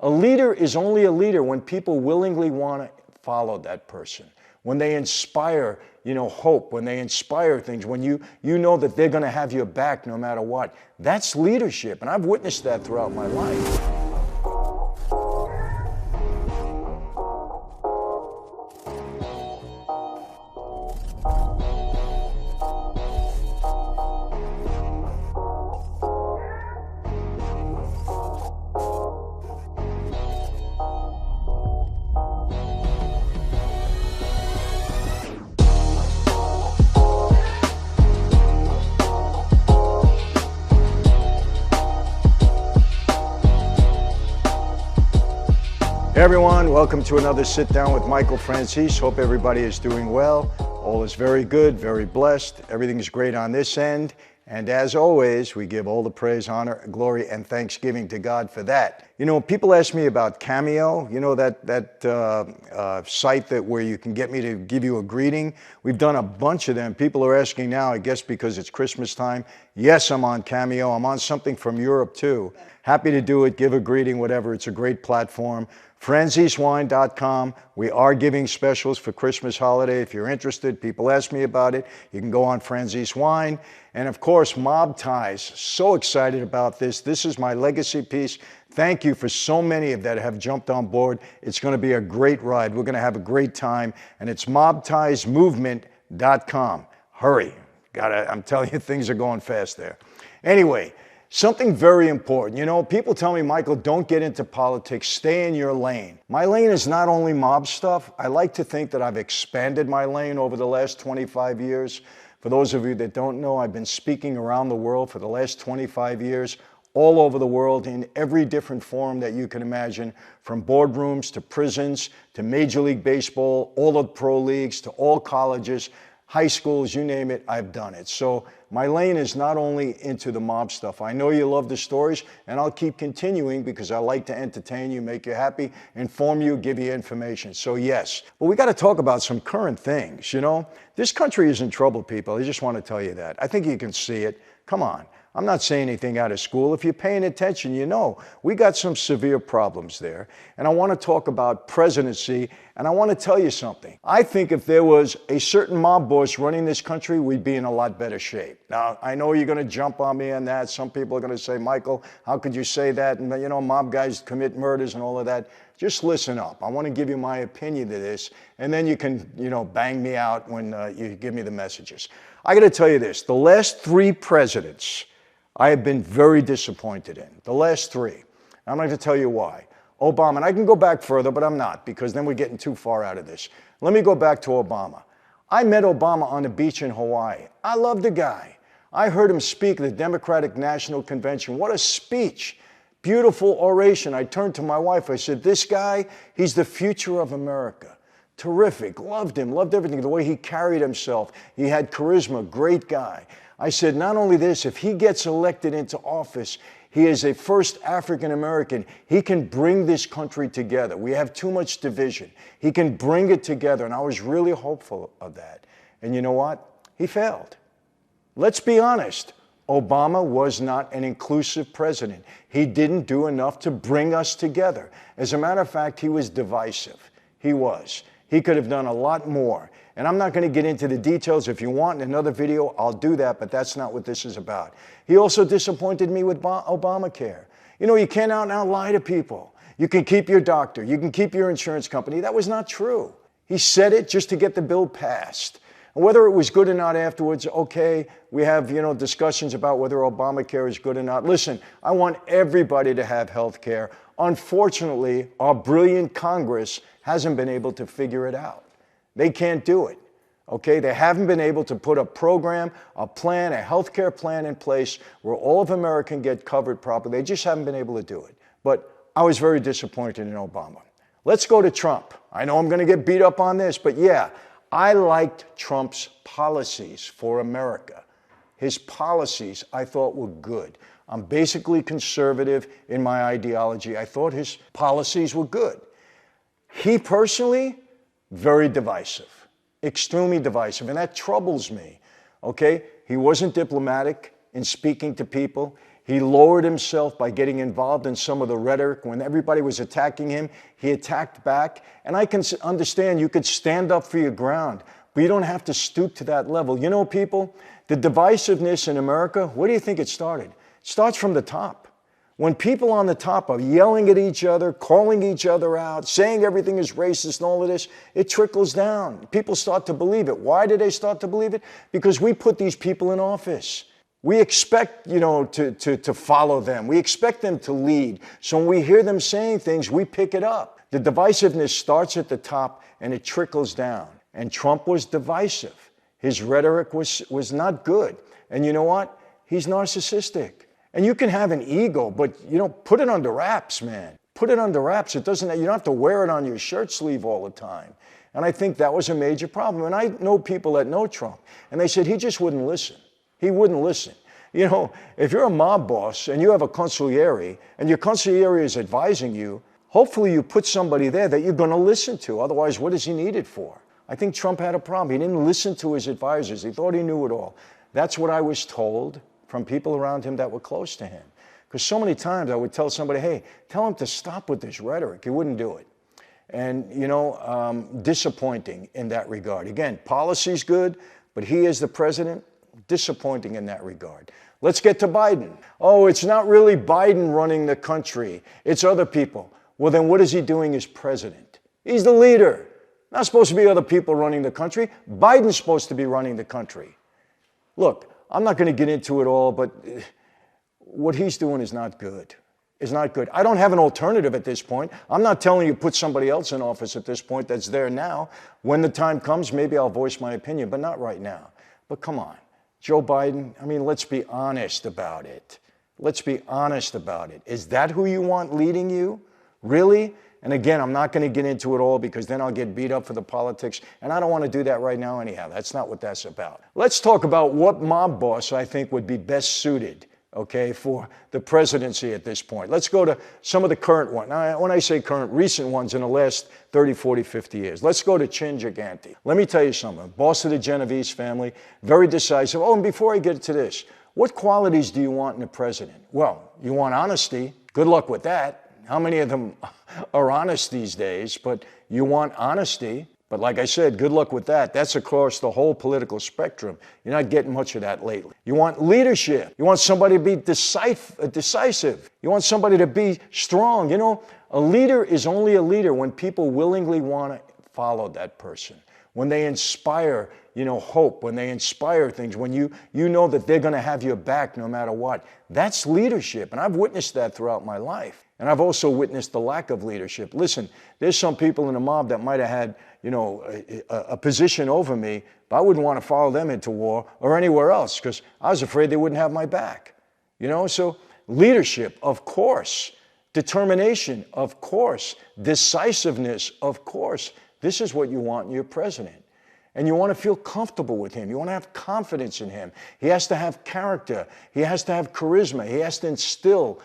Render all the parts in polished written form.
A leader is only a leader when people willingly want to follow that person. When they inspire, hope, when they inspire things, when you know that they're going to have your back no matter what. That's leadership, and I've witnessed that throughout my life. Hey everyone, welcome to another Sit Down with Michael Franzese. Hope everybody is doing well. All is very good, very blessed. Everything is great on this end. And as always, we give all the praise, honor, glory, and thanksgiving to God for that. People ask me about Cameo, that site where you can get me to give you a greeting. We've done a bunch of them. People are asking now, I guess because it's Christmas time. Yes, I'm on Cameo. I'm on something from Europe too. Happy to do it, give a greeting, whatever. It's a great platform. FranzeseWine.com. We are giving specials for Christmas holiday. If you're interested, people ask me about it. You can go on Franzese Wine. And of course, Mob Ties. So excited about this. This is my legacy piece. Thank you for so many that have jumped on board. It's going to be a great ride. We're going to have a great time. And it's mobtiesmovement.com. Hurry. I'm telling you, things are going fast there. Anyway, something very important. People tell me, Michael, don't get into politics. Stay in your lane. My lane is not only mob stuff. I like to think that I've expanded my lane over the last 25 years. For those of you that don't know, I've been speaking around the world for the last 25 years, all over the world in every different form that you can imagine, from boardrooms to prisons to Major League Baseball, all the pro leagues to all colleges, high schools, you name it, I've done it. So my lane is not only into the mob stuff. I know you love the stories, and I'll keep continuing because I like to entertain you, make you happy, inform you, give you information. So yes, but we got to talk about some current things. This country is in trouble, people. I just want to tell you that. I think you can see it. Come on. I'm not saying anything out of school. If you're paying attention, we got some severe problems there. And I want to talk about presidency, and I want to tell you something. I think if there was a certain mob boss running this country, we'd be in a lot better shape. Now, I know you're going to jump on me on that. Some people are going to say, Michael, how could you say that? And, mob guys commit murders and all of that. Just listen up. I want to give you my opinion to this, and then you can, bang me out when you give me the messages. I got to tell you this. The last three presidents I have been very disappointed in. The last three. I'm going to tell you why. Obama, and I can go back further, but I'm not, because then we're getting too far out of this. Let me go back to Obama. I met Obama on the beach in Hawaii. I love the guy. I heard him speak at the Democratic National Convention. What a speech. Beautiful oration. I turned to my wife. I said, this guy, he's the future of America. Terrific. Loved him. Loved everything. The way he carried himself. He had charisma. Great guy. I said, not only this, if he gets elected into office, he is a first African American. He can bring this country together. We have too much division. He can bring it together. And I was really hopeful of that. And you know what? He failed. Let's be honest. Obama was not an inclusive president. He didn't do enough to bring us together. As a matter of fact, he was divisive. He was. He could have done a lot more. And I'm not going to get into the details. If you want in another video, I'll do that, but that's not what this is about. He also disappointed me with Obamacare. You can't out now lie to people. You can keep your doctor. You can keep your insurance company. That was not true. He said it just to get the bill passed. And whether it was good or not afterwards, okay, we have, discussions about whether Obamacare is good or not. Listen, I want everybody to have health care. Unfortunately, our brilliant Congress hasn't been able to figure it out. They can't do it, okay? They haven't been able to put a program, a plan, a healthcare plan in place where all of America can get covered properly. They just haven't been able to do it. But I was very disappointed in Obama. Let's go to Trump. I know I'm going to get beat up on this, but yeah, I liked Trump's policies for America. His policies I thought were good. I'm basically conservative in my ideology. I thought his policies were good. He personally, very divisive, extremely divisive, and that troubles me, okay? He wasn't diplomatic in speaking to people. He lowered himself by getting involved in some of the rhetoric. When everybody was attacking him, he attacked back. And I can understand you could stand up for your ground, but you don't have to stoop to that level. You know, people, the divisiveness in America, where do you think it started? It starts from the top. When people on the top are yelling at each other, calling each other out, saying everything is racist and all of this, it trickles down. People start to believe it. Why do they start to believe it? Because we put these people in office. We expect, to follow them. We expect them to lead. So when we hear them saying things, we pick it up. The divisiveness starts at the top and it trickles down. And Trump was divisive. His rhetoric was not good. And you know what? He's narcissistic. And you can have an ego, but put it under wraps, man. Put it under wraps. You don't have to wear it on your shirt sleeve all the time. And I think that was a major problem. And I know people that know Trump, and they said he just wouldn't listen. He wouldn't listen. If you're a mob boss and you have a consigliere, and your consigliere is advising you, hopefully you put somebody there that you're going to listen to. Otherwise, what is he needed for? I think Trump had a problem. He didn't listen to his advisors. He thought he knew it all. That's what I was told from people around him that were close to him. Because so many times I would tell somebody, hey, tell him to stop with this rhetoric. He wouldn't do it. And, disappointing in that regard. Again, policy's good, but he is the president, disappointing in that regard. Let's get to Biden. Oh, it's not really Biden running the country. It's other people. Well, then what is he doing as president? He's the leader. Not supposed to be other people running the country. Biden's supposed to be running the country. Look, I'm not going to get into it all, but what he's doing is not good. It's not good. I don't have an alternative at this point. I'm not telling you put somebody else in office at this point that's there now. When the time comes, maybe I'll voice my opinion, but not right now. But come on, Joe Biden, let's be honest about it. Let's be honest about it. Is that who you want leading you? Really? And again, I'm not going to get into it all because then I'll get beat up for the politics. And I don't want to do that right now anyhow. That's not what that's about. Let's talk about what mob boss I think would be best suited, for the presidency at this point. Let's go to some of the current ones. Now, when I say current, recent ones in the last 30, 40, 50 years. Let's go to Chin Gigante. Let me tell you something. Boss of the Genovese family, very decisive. Oh, and before I get to this, what qualities do you want in a president? Well, you want honesty. Good luck with that. How many of them are honest these days? But you want honesty. But like I said, good luck with that. That's across the whole political spectrum. You're not getting much of that lately. You want leadership. You want somebody to be decisive. You want somebody to be strong. A leader is only a leader when people willingly want to follow that person. When they inspire, hope, when they inspire things, when you know that they're going to have your back no matter what. That's leadership. And I've witnessed that throughout my life. And I've also witnessed the lack of leadership. Listen, there's some people in the mob that might have had, a position over me, but I wouldn't want to follow them into war or anywhere else because I was afraid they wouldn't have my back. So leadership, of course. Determination, of course. Decisiveness, of course. This is what you want in your president. And you want to feel comfortable with him. You want to have confidence in him. He has to have character. He has to have charisma. He has to instill,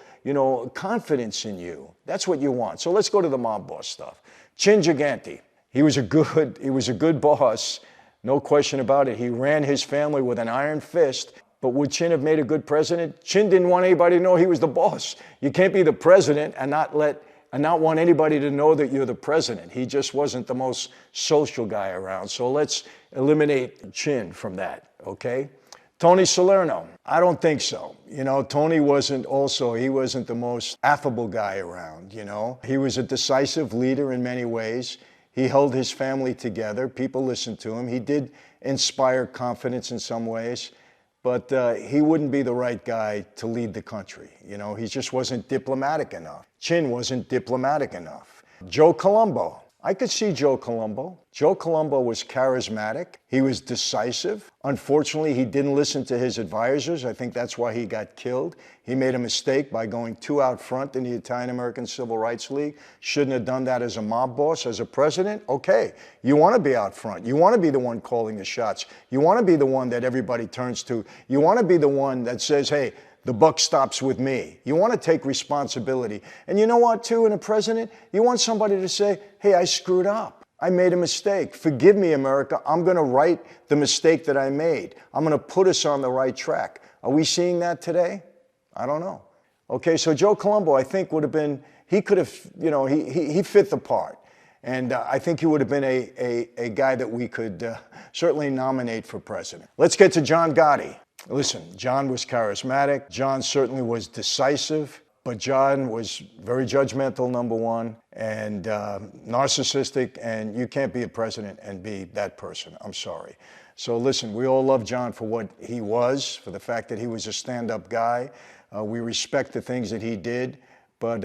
confidence in you. That's what you want. So let's go to the mob boss stuff. Chin Gigante. He was a good boss. No question about it. He ran his family with an iron fist. But would Chin have made a good president? Chin didn't want anybody to know he was the boss. You can't be the president and not want anybody to know that you're the president. He just wasn't the most social guy around. So let's eliminate Chin from that, okay? Tony Salerno, I don't think so. Tony wasn't the most affable guy around, He was a decisive leader in many ways. He held his family together. People listened to him. He did inspire confidence in some ways. But he wouldn't be the right guy to lead the country. He just wasn't diplomatic enough. Chin wasn't diplomatic enough. Joe Colombo. I could see Joe Colombo. Joe Colombo was charismatic. He was decisive. Unfortunately, he didn't listen to his advisors. I think that's why he got killed. He made a mistake by going too out front in the Italian-American Civil Rights League. Shouldn't have done that as a mob boss, as a president. Okay, you want to be out front. You want to be the one calling the shots. You want to be the one that everybody turns to. You want to be the one that says, hey, the buck stops with me. You want to take responsibility. And you know what, too, in a president? You want somebody to say, hey, I screwed up. I made a mistake. Forgive me, America. I'm going to right the mistake that I made. I'm going to put us on the right track. Are we seeing that today? I don't know. Okay, so Joe Colombo, I think, would have been, he could have, he fit the part. And I think he would have been a guy that we could certainly nominate for president. Let's get to John Gotti. Listen, John was charismatic. John certainly was decisive. But John was very judgmental, number one, and narcissistic, and you can't be a president and be that person. I'm sorry. So listen, we all love John for what he was, for the fact that he was a stand-up guy. We respect the things that he did, but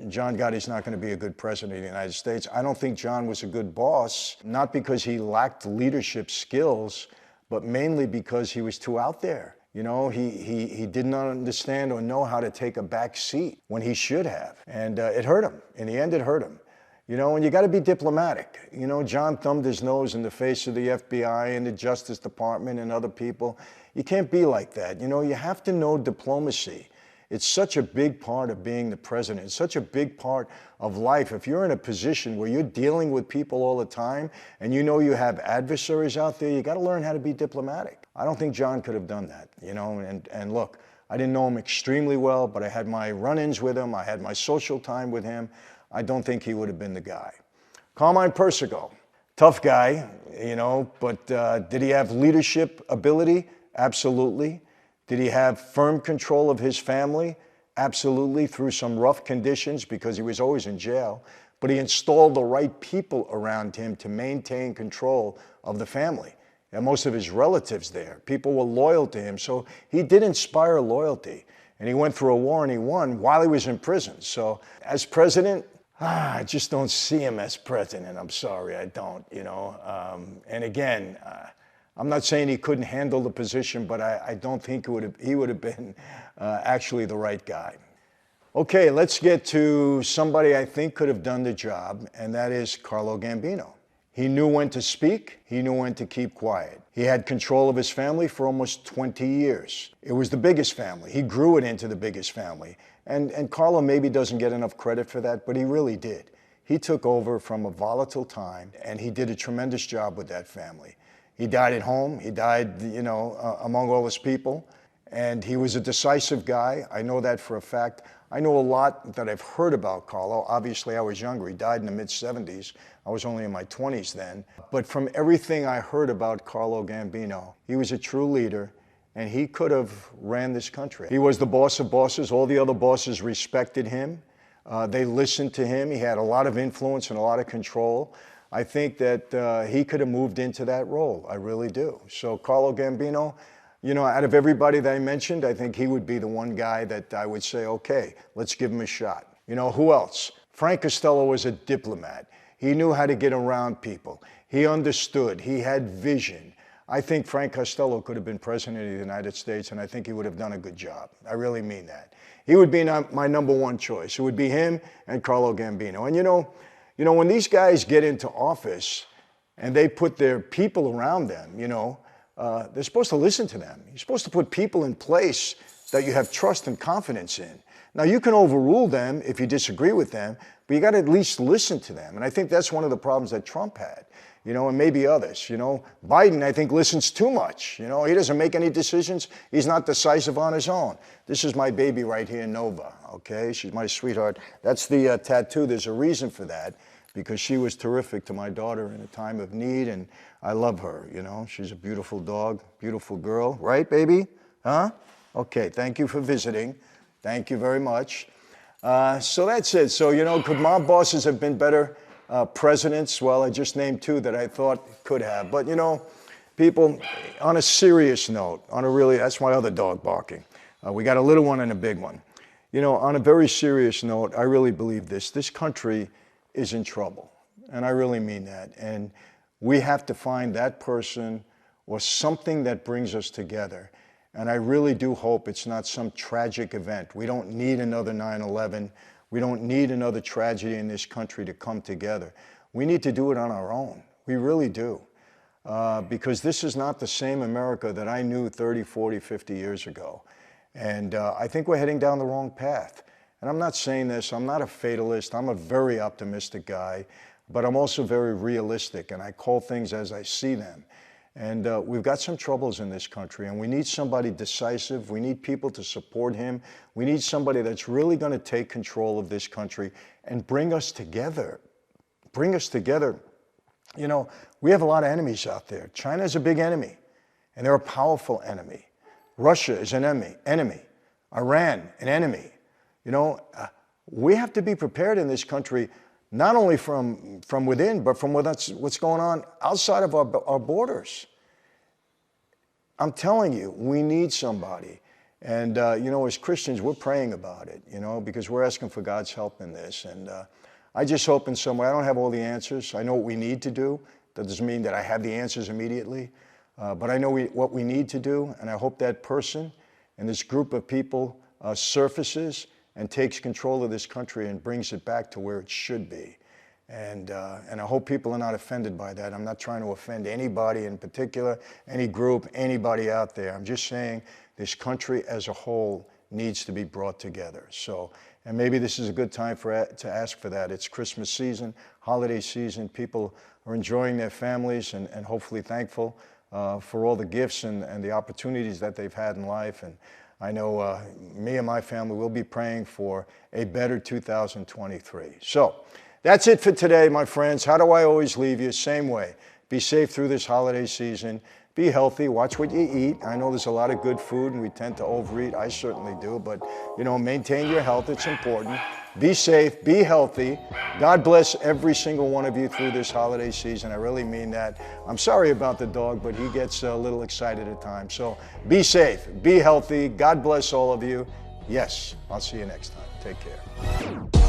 John Gotti's not going to be a good president of the United States. I don't think John was a good boss, not because he lacked leadership skills, but mainly because he was too out there. He did not understand or know how to take a back seat when he should have. And it hurt him. In the end, it hurt him. And you got to be diplomatic. John thumbed his nose in the face of the FBI and the Justice Department and other people. You can't be like that. You have to know diplomacy. It's such a big part of being the president. It's such a big part of life. If you're in a position where you're dealing with people all the time and you have adversaries out there, you got to learn how to be diplomatic. I don't think John could have done that, and look, I didn't know him extremely well, but I had my run-ins with him. I had my social time with him. I don't think he would have been the guy. Carmine Persico, tough guy, but did he have leadership ability? Absolutely. Did he have firm control of his family? Absolutely, through some rough conditions because he was always in jail. But he installed the right people around him to maintain control of the family. And most of his relatives there, people were loyal to him. So he did inspire loyalty. And he went through a war and he won while he was in prison. So as president, I just don't see him as president. I'm sorry, I don't, And again, I'm not saying he couldn't handle the position, but I don't think he would have been actually the right guy. Okay, let's get to somebody I think could have done the job, and that is Carlo Gambino. He knew when to speak. He knew when to keep quiet. He had control of his family for almost 20 years. It was the biggest family. He grew it into the biggest family. And Carlo maybe doesn't get enough credit for that, but he really did. He took over from a volatile time, and he did a tremendous job with that family. He died at home. He died, among all his people. And he was a decisive guy. I know that for a fact. I know a lot that I've heard about Carlo. Obviously, I was younger. He died in the mid-70s. I was only in my 20s then. But from everything I heard about Carlo Gambino, he was a true leader, and he could have ran this country. He was the boss of bosses. All the other bosses respected him. They listened to him. He had a lot of influence and a lot of control. I think that he could have moved into that role. I really do. So Carlo Gambino, out of everybody that I mentioned, I think he would be the one guy that I would say, okay, let's give him a shot. Who else? Frank Costello was a diplomat. He knew how to get around people. He understood. He had vision. I think Frank Costello could have been president of the United States, and I think he would have done a good job. I really mean that. He would be my number one choice. It would be him and Carlo Gambino. And when these guys get into office and they put their people around them, they're supposed to listen to them. You're supposed to put people in place that you have trust and confidence in. Now, you can overrule them if you disagree with them, but you got to at least listen to them. And I think that's one of the problems that Trump had, and maybe others. Biden, I think, listens too much. He doesn't make any decisions. He's not decisive on his own. This is my baby right here, Nova, okay? She's my sweetheart. That's the tattoo. There's a reason for that, because she was terrific to my daughter in a time of need, and I love her, She's a beautiful dog, beautiful girl. Right, baby? Huh? Okay, thank you for visiting. Thank you very much. So that's it. So, could my bosses have been better presidents? Well, I just named two that I thought could have. But, people, on a serious note, that's my other dog barking. We got a little one and a big one. On a very serious note, I really believe this. This country is in trouble. And I really mean that. And we have to find that person or something that brings us together. And I really do hope it's not some tragic event. We don't need another 9/11. We don't need another tragedy in this country to come together. We need to do it on our own. We really do. Because this is not the same America that I knew 30, 40, 50 years ago. And I think we're heading down the wrong path. And I'm not saying this, I'm not a fatalist. I'm a very optimistic guy, but I'm also very realistic, and I call things as I see them. And we've got some troubles in this country, and we need somebody decisive. We need people to support him. We need somebody that's really going to take control of this country and bring us together. Bring us together. You know, we have a lot of enemies out there. China is a big enemy, and they're a powerful enemy. Russia is an enemy. Iran, an enemy. You know, we have to be prepared in this country, not only from within, but from what's going on outside of our borders. I'm telling you, we need somebody. And, you know, as Christians, we're praying about it, you know, because we're asking for God's help in this. And I just hope in some way, I don't have all the answers. I know what we need to do. That doesn't mean that I have the answers immediately. But I know what we need to do. And I hope that person and this group of people surfaces and takes control of this country and brings it back to where it should be. And I hope people are not offended by that. I'm not trying to offend anybody in particular, any group, anybody out there. I'm just saying this country as a whole needs to be brought together. So, and maybe this is a good time to ask for that. It's Christmas season, holiday season. People are enjoying their families and hopefully thankful for all the gifts and the opportunities that they've had in life. And I know me and my family will be praying for a better 2023. So that's it for today, my friends. How do I always leave you? Same way. Be safe through this holiday season. Be healthy. Watch what you eat. I know there's a lot of good food and we tend to overeat. I certainly do. But, you know, maintain your health. It's important. Be safe. Be healthy. God bless every single one of you through this holiday season. I really mean that. I'm sorry about the dog, but he gets a little excited at times. So be safe. Be healthy. God bless all of you. Yes, I'll see you next time. Take care.